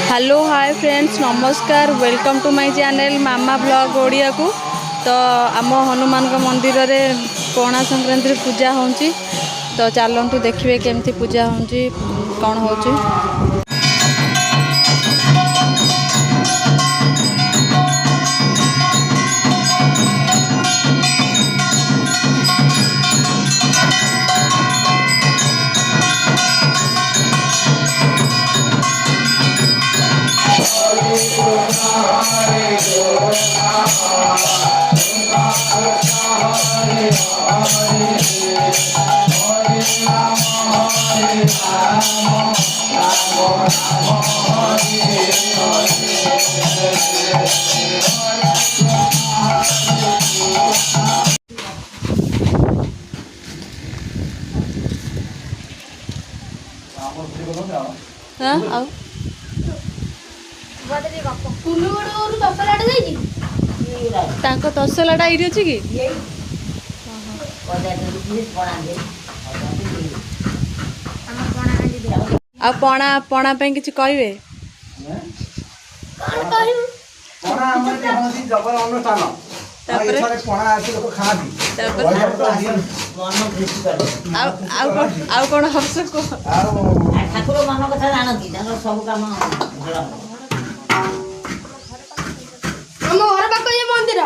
Hello hi friends नमस्कार welcome to my channel मामा blog Odia को। तो आम हनुमान मंदिर रे पणा संक्रांति पूजा होची। तो चलतु देखिए केमती पूजा होची कौन होची। तसलाटा ये अच्छी कि आ पणा पणा पे किसी कहे कौन हस ठाकुर मन कथा जानती सब कम मंदिर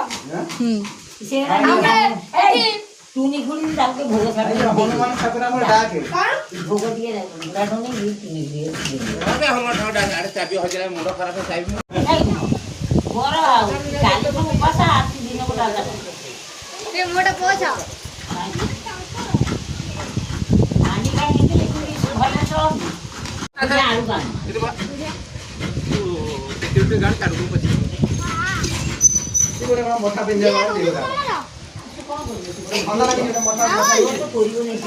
टूनी खुली जाके भोग हनुमान ठाकुर हमर डाके भोग दिए डाडोनी टूनी दिए अबे हमर ठाडा गाड़ी चाबी हो जाए मुंड खराब है चाबी मोरा काली को पासा आती दिन को डाला रे मोटा पोछा पानी का निकले भला तो अच्छा आलू का सिक्योरिटी गार्ड काट दो पछि गोटे मोटा पिंजा वाला देगा अंदर के मोटा मोटा कोरियो नहीं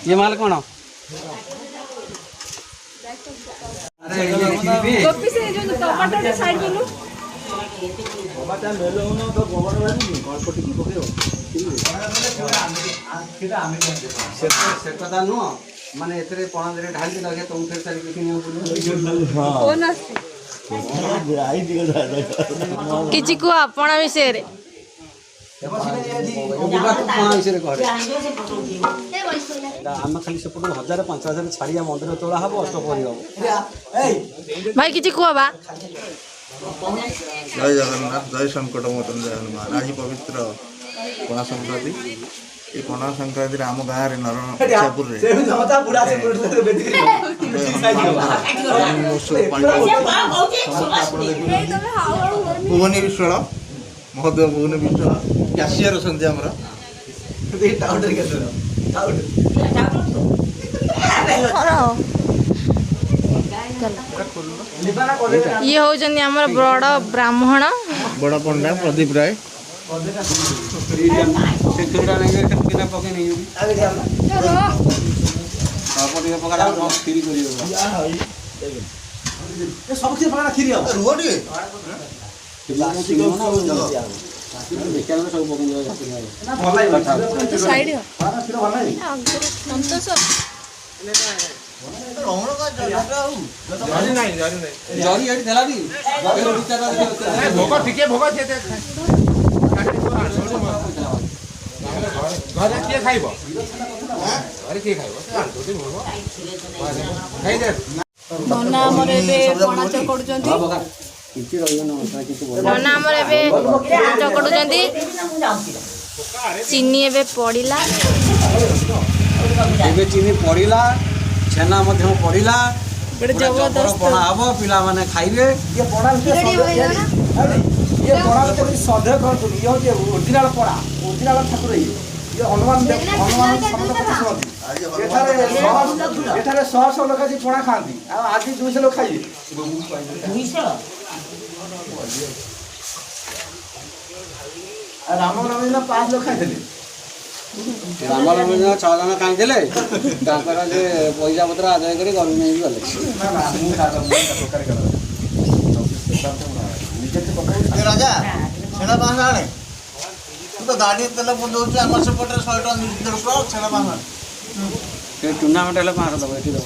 ये माल कौन गोपी से जो टमाटर के साइड में लो टमाटर मेलो न तो गोबर वाली गल्प टिकी पकेओ से कथा नु माने एतरे पणा रे ढाली लगे तुम फिर सारी किनी बोल कौन किछि को आपण विषय रे आम खाली से 1000-5000 छाड़िया मंदिर तोड़ा हम अष्ट कर भाई किछि को बा जय जगन्नाथ जय संकट मोचन जय हनुमान आज पवित्र पणा संक्रांति ये पणा संक्रांति आम गाँव नरपुर भुवनी विश्वाल महोदय भुवनी विश्वाल कैशियर अच्छा आमर ये होजन हमर बड़ ब्राह्मण बड़ पंडा प्रदीप राय नना हमर एबे पणा चकड़ुचंती नना हमर एबे चकड़ुचंती चीनी एबे पड़िला एबे चीनी पड़िला छेना मध्य पड़िला बड़े जबरदस्त पणा हबो पिला माने खाइबे ये पणा ये पणा तो सधे कर ये ओरिजिनल पणा ओरिजिनल ठाकुर ये हनुमान हनुमान समस्त ଏଠାରେ 100 ଲୋକ ଆଜି ପଣା ଖାଆନ୍ତି ଆଉ ଆଜି 200 ଲୋକ ଖାଇବେ। 200 ଆଉ ରାମନବମୀ ଦିନ 5 ଲୋକ ଖାଇଥିଲେ। ରାମନବମୀ ଦିନ 6 ଜଣ ଖାଇଥିଲେ ତାଙ୍କର ଯେ ପଇସା ପତ୍ର ଆଦାୟ କରି ଘରକୁ ନେଇକି ଗଲେ। ନା ନା ମୁଁ ତରକାରୀ କର ନିଜେ ତ ପକାଉ ରାଜା ଛେନା ପାଞ୍ଚ ଆଣେ ତୁ ତ ଗାଡ଼ି ତେଲ ଦଉଛୁ ଆମର ସେପଟରେ 100 ଟଙ୍କା 150 ଛେନା ପାଞ୍ଚ ଆଣେ ଟୁର୍ଣ୍ଣାମେଣ୍ଟ ହେଲେ 500 ଦେବ ଏଠି ଦେବ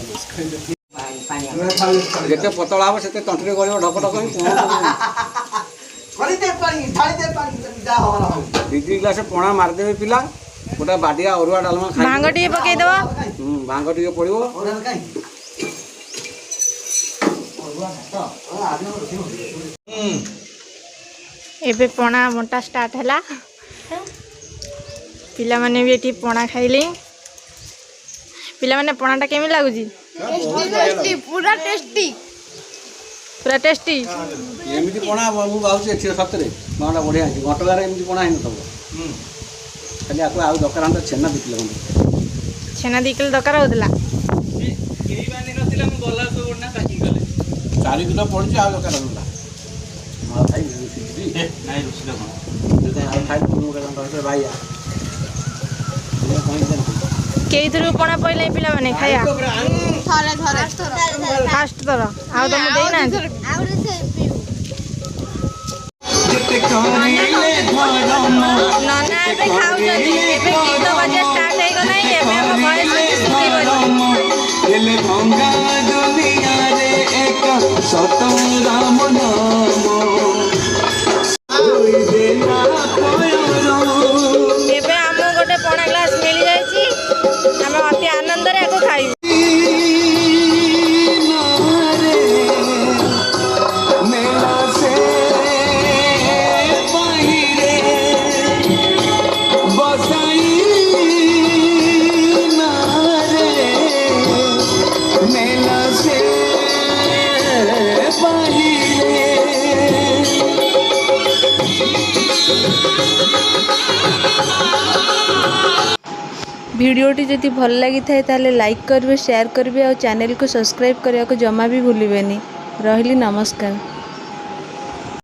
ଯେତେ ପତଳା ହବ ସେତେ ତଣ୍ଟିରେ ଗଳିବ ଢକ ଢକ ହିଁ ଦି ଗ୍ଲାସ ପଣା ମାରିଦେବେ ପିଲା ଗୋଟା ବାଡ଼ିଆ ଅରୁଆ ଡାଲମା ଭାଙ୍ଗ ଟିକେ ପକେଇଦବ। ଭାଙ୍ଗ ଟିକେ ପଡ଼ିବ। ଏବେ ପଣା ବଣ୍ଟା ଷ୍ଟାର୍ଟ ହେଲା। ପିଲାମାନେ ବି ଏଠି ପଣା ଖାଇଲେ। ପିଲାମାନେ ପଣାଟା କେମିତି ଲାଗୁଛି? ପୁରା ଟେଷ୍ଟି। ଏମିତି ପଣା ମୁଁ ଭାବୁଛି ଏଠି ସତରେ ପଣାଟା ବଢ଼ିଆ ହେଇଛି। ଘଟଗାଁରେ ଏମିତି ପଣା ହେଇନଥିବ। ଖାଲି ଆକୁ ଆଉ ଦରକାର ଆମେ ଛେନା 2 କିଲୋ ଖଣ୍ଡେ। ଛେନା 2 କିଲୋ ଦରକାର ହଉଥିଲା। 4 କିଲୋ ପଡ଼ିଛି ଆଉ ଦରକାର ହେଲା ଆଉ ଖାଇ ନାଇଁ ରୁଷିଲେ କ'ଣ ଭାଇଆ କେଇଥିରୁ ପଣା ପଇଲେ ପିଲାମାନେ ଖାଇବା? ଫାଷ୍ଟ ଥର। ଆଉ ତମକୁ ଦେଇନାହାନ୍ତି? ନନା ଏବେ ଖାଉଛନ୍ତି। ଏବେ ଗୀତ ବାଜିବା ଷ୍ଟାର୍ଟ ହେଇଗଲାଣି। ଏବେ ଆମ ଭଏସ୍ ବେଶୀ ଶୁଭିବନି। ଏବେ ଆମକୁ ଗୋଟେ ପଣା ଗ୍ଲାସ୍ ମିଳିଯାଇଛି। ଆମେ ଅତି ଆନନ୍ଦରେ ଆକୁ ଖାଇବୁ। ভিডিওটি যদি ভাল লাগিଥାଏ তাহলে লাইক କରିବେ, ସେୟାର କରିବେ ଆଉ ଚ୍ୟାନେଲକୁ ସବସ୍କ୍ରାଇବ୍ କରିବାକୁ ଜମା ବି ଭୁଲିବେନି। ରହିଲି ନମସ୍କାର।